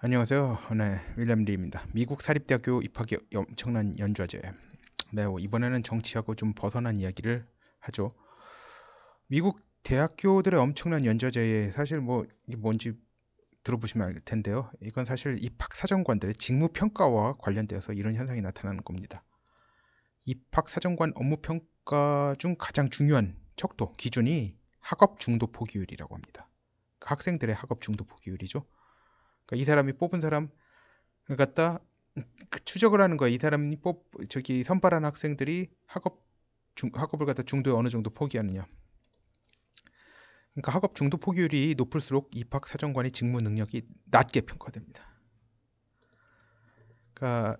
안녕하세요. 네, 윌리엄 리입니다. 미국 사립대학교 입학의 엄청난 연좌제. 네, 이번에는 정치하고 좀 벗어난 이야기를 하죠. 미국 대학교들의 엄청난 연좌제에 사실 뭐 이게 뭔지 들어보시면 알 텐데요. 이건 사실 입학 사정관들의 직무 평가와 관련되어서 이런 현상이 나타나는 겁니다. 입학 사정관 업무 평가 중 가장 중요한 척도 기준이 학업 중도 포기율이라고 합니다. 그 학생들의 학업 중도 포기율이죠. 그러니까 이 사람이 뽑은 사람 을 갖다 그 추적을 하는 거야. 이 사람이 선발한 학생들이 학업을 갖다 중도에 어느 정도 포기하느냐. 그러니까 학업 중도 포기율이 높을수록 입학 사정관의 직무 능력이 낮게 평가됩니다. 그러니까,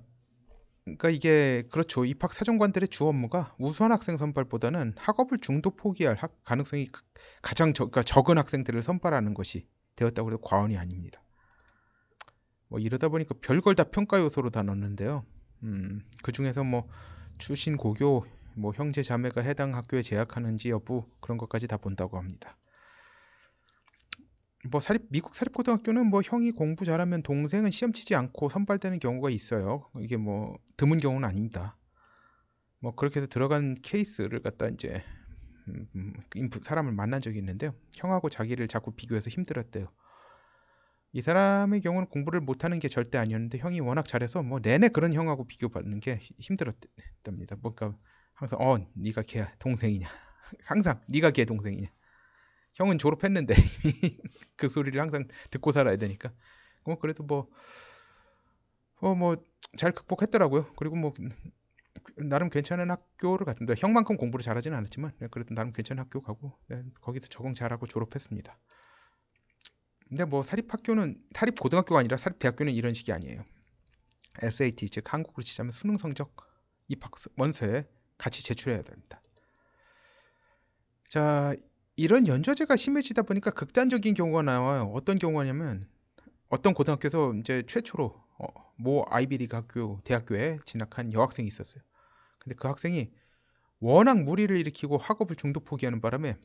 이게 그렇죠. 입학 사정관들의 주 업무가 우수한 학생 선발보다는 학업을 중도 포기할 가능성이 가장 그러니까 적은 학생들을 선발하는 것이 되었다고 해도 과언이 아닙니다. 뭐 이러다 보니까 별걸 다 평가 요소로 다 넣는데요. 그 중에서 뭐 출신 고교, 뭐 형제 자매가 해당 학교에 재학하는지 여부 그런 것까지 다 본다고 합니다. 뭐 미국 사립고등학교는 뭐 형이 공부 잘하면 동생은 시험 치지 않고 선발되는 경우가 있어요. 이게 뭐 드문 경우는 아닙니다. 뭐 그렇게 해서 들어간 케이스를 갖다 이제 사람을 만난 적이 있는데요. 형하고 자기를 자꾸 비교해서 힘들었대요. 이 사람의 경우는 공부를 못하는 게 절대 아니었는데 형이 워낙 잘해서 뭐 내내 그런 형하고 비교받는 게 힘들었답니다. 뭔가 항상 네가 걔 동생이냐 항상 네가 걔 동생이냐 형은 졸업했는데 그 소리를 항상 듣고 살아야 되니까 그래도 뭐 잘 극복했더라고요. 그리고 뭐 나름 괜찮은 학교를 갔는데 형만큼 공부를 잘하진 않았지만 그래도 나름 괜찮은 학교 가고 거기서 적응 잘하고 졸업했습니다. 근데 뭐 사립 고등학교가 아니라 사립 대학교는 이런 식이 아니에요. SAT 즉 한국으로 치자면 수능 성적 입학 원서에 같이 제출해야 됩니다. 자, 이런 연좌제가 심해지다 보니까 극단적인 경우가 나와요. 어떤 경우냐면 어떤 고등학교에서 이제 최초로 모 아이비리그 대학교에 진학한 여학생이 있었어요. 근데 그 학생이 워낙 무리를 일으키고 학업을 중도 포기하는 바람에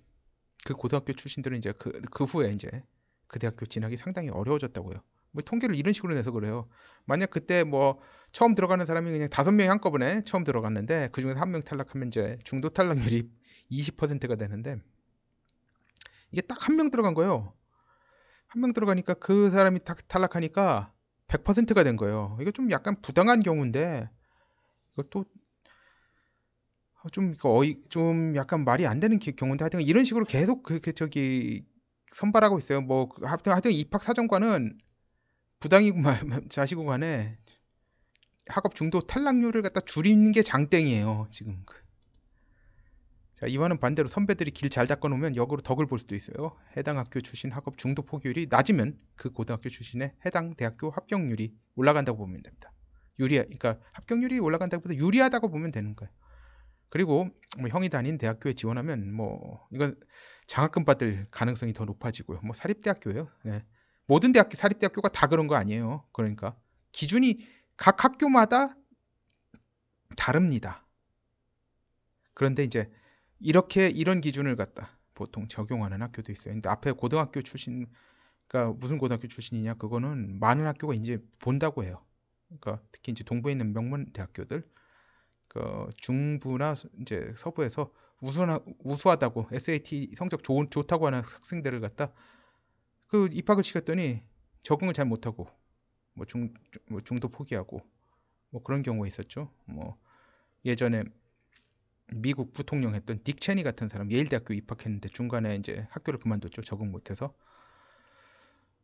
그 고등학교 출신들은 이제 그 후에 이제 그 대학교 진학이 상당히 어려워졌다고요. 뭐 통계를 이런 식으로 내서 그래요. 만약 그때 뭐 처음 들어가는 사람이 그냥 5명이 한꺼번에 처음 들어갔는데 그 중에서 한 명 탈락하면 이제 중도 탈락률이 20%가 되는데 이게 딱 한 명 들어간 거예요. 한 명 들어가니까 그 사람이 탈락하니까 100%가 된 거예요. 이거 좀 약간 부당한 경우인데 이것도 좀 약간 말이 안 되는 경우인데 하여튼 이런 식으로 계속 선발하고 있어요. 뭐 하여튼 입학 사정관은 부당이고 자시고 간에 학업 중도 탈락률을 갖다 줄이는 게 장땡이에요. 지금. 자, 이와는 반대로 선배들이 길 잘 닦아놓으면 역으로 덕을 볼 수도 있어요. 해당 학교 출신 학업 중도 포기율이 낮으면 그 고등학교 출신의 해당 대학교 합격률이 올라간다고 보면 됩니다. 그러니까 합격률이 올라간다기보다 유리하다고 보면 되는 거예요. 그리고 뭐 형이 다닌 대학교에 지원하면 뭐 이건 장학금 받을 가능성이 더 높아지고요. 뭐 사립대학교예요. 네. 모든 사립대학교가 다 그런 거 아니에요. 그러니까 기준이 각 학교마다 다릅니다. 그런데 이제 이런 기준을 갖다 보통 적용하는 학교도 있어요. 근데 앞에 고등학교 출신, 그러니까 무슨 고등학교 출신이냐 그거는 많은 학교가 이제 본다고 해요. 그러니까 특히 이제 동부에 있는 명문 대학교들, 그 중부나 이제 서부에서 우수하다고 SAT 성적 좋다고 하는 학생들을 갖다 그 입학을 시켰더니 적응을 잘 못하고 뭐 중도 포기하고 뭐 그런 경우가 있었죠. 뭐 예전에 미국 부통령 했던 딕 체니 같은 사람 예일 대학교 입학했는데 중간에 이제 학교를 그만뒀죠. 적응 못해서.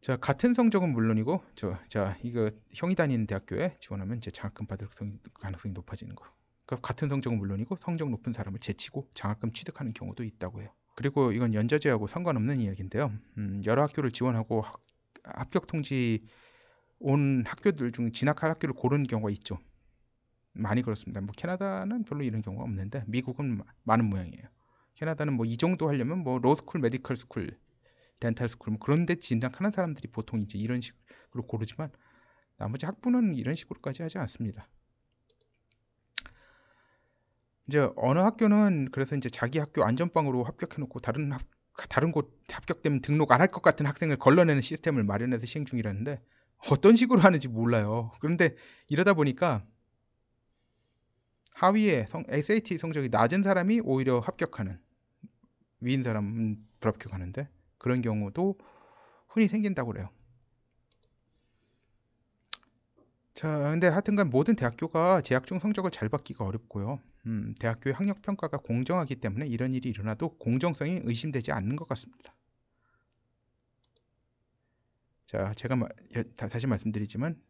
자, 같은 성적은 물론이고 자, 이거 형이 다니는 대학교에 지원하면 이제 장학금 받을 가능성이 높아지는 거. 그러니까 같은 성적은 물론이고 성적 높은 사람을 제치고 장학금 취득하는 경우도 있다고 해요. 그리고 이건 연좌제하고 상관없는 이야기인데요. 여러 학교를 지원하고 합격 통지 온 학교들 중 진학할 학교를 고르는 경우가 있죠. 많이 그렇습니다. 뭐 캐나다는 별로 이런 경우가 없는데 미국은 많은 모양이에요. 캐나다는 뭐 이 정도 하려면 뭐 로스쿨, 메디컬 스쿨, 덴탈 스쿨 뭐 그런 데 진학하는 사람들이 보통 이제 이런 식으로 고르지만 나머지 학부는 이런 식으로까지 하지 않습니다. 이제 어느 학교는 그래서 이제 자기 학교 안전빵으로 합격해놓고 다른 곳 합격되면 등록 안 할 것 같은 학생을 걸러내는 시스템을 마련해서 시행 중이라는데 어떤 식으로 하는지 몰라요. 그런데 이러다 보니까 하위에 SAT 성적이 낮은 사람이 오히려 합격하는, 위인 사람은 불합격하는데, 그런 경우도 흔히 생긴다고 그래요. 자, 근데 하여튼간 모든 대학교가 재학 중 성적을 잘 받기가 어렵고요. 대학교의 학력 평가가 공정하기 때문에 이런 일이 일어나도 공정성이 의심되지 않는 것 같습니다. 자, 제가 다시 말씀드리지만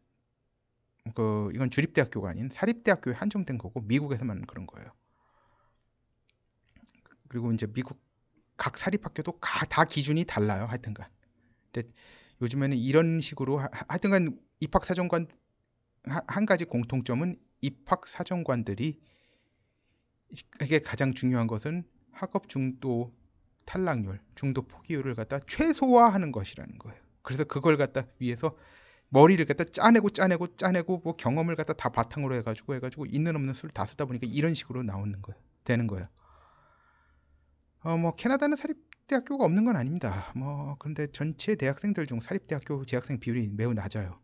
이건 주립대학교가 아닌 사립대학교에 한정된 거고 미국에서만 그런 거예요. 그리고 이제 미국 각 사립학교도 다 기준이 달라요. 하여튼간. 근데 요즘에는 이런 식으로 하여튼간 입학사정관 한 가지 공통점은 입학사정관들이 이게 가장 중요한 것은 학업 중도 탈락률, 중도 포기율을 갖다 최소화하는 것이라는 거예요. 그래서 그걸 갖다 위해서 머리를 갖다 짜내고 뭐 경험을 갖다 다 바탕으로 해가지고 있는 없는 수를 다 쓰다 보니까 이런 식으로 나오는 거예요. 되는 거예요. 뭐 캐나다는 사립대학교가 없는 건 아닙니다. 뭐 그런데 전체 대학생들 중 사립대학교 재학생 비율이 매우 낮아요.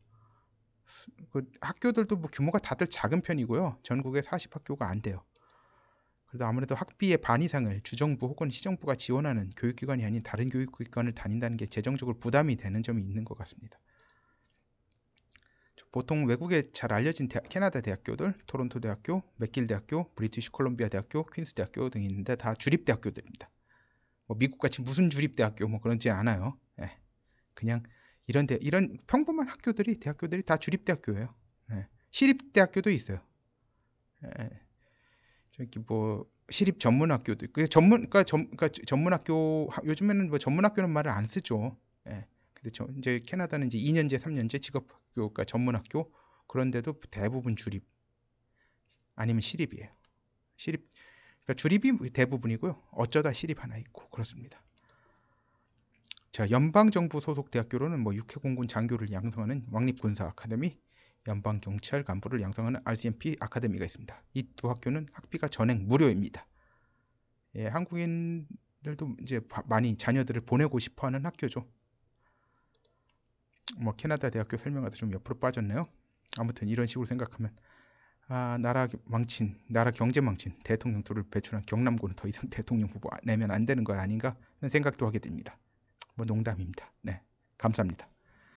그 학교들도 뭐 규모가 다들 작은 편이고요. 전국에 40학교가 안 돼요. 그래도 아무래도 학비의 반 이상을 주정부 혹은 시정부가 지원하는 교육기관이 아닌 다른 교육기관을 다닌다는 게 재정적으로 부담이 되는 점이 있는 것 같습니다. 보통 외국에 잘 알려진 캐나다 대학교들, 토론토 대학교, 맥길 대학교, 브리티시 콜롬비아 대학교, 퀸스 대학교 등이 있는데 다 주립 대학교들입니다. 뭐 미국같이 무슨 주립 대학교 뭐 그런지 않아요. 예, 그냥 이런 평범한 대학교들이 다 주립 대학교예요. 예, 시립 대학교도 있어요. 예, 저기 뭐 시립 전문학교도 있고 그러니까 전문학교 요즘에는 뭐 전문학교는 말을 안 쓰죠. 예. 근데 이제 캐나다는 이제 2년제, 3년제 직업학교, 그러니까 전문학교 그런데도 대부분 주립 아니면 시립이에요. 시립 그러니까 주립이 대부분이고요. 어쩌다 시립 하나 있고 그렇습니다. 자, 연방정부 소속 대학교로는 뭐 육해공군 장교를 양성하는 왕립군사 아카데미, 연방경찰 간부를 양성하는 RCMP 아카데미가 있습니다. 이 두 학교는 학비가 전액 무료입니다. 예, 한국인들도 이제 많이 자녀들을 보내고 싶어하는 학교죠. 뭐 캐나다 대학교 설명하다 좀 옆으로 빠졌네요. 아무튼 이런 식으로 생각하면 나라 경제 망친 대통령 둘을 배출한 경남고는 더 이상 대통령 후보 내면 안 되는 거 아닌가 하는 생각도 하게 됩니다. 뭐 농담입니다. 네, 감사합니다.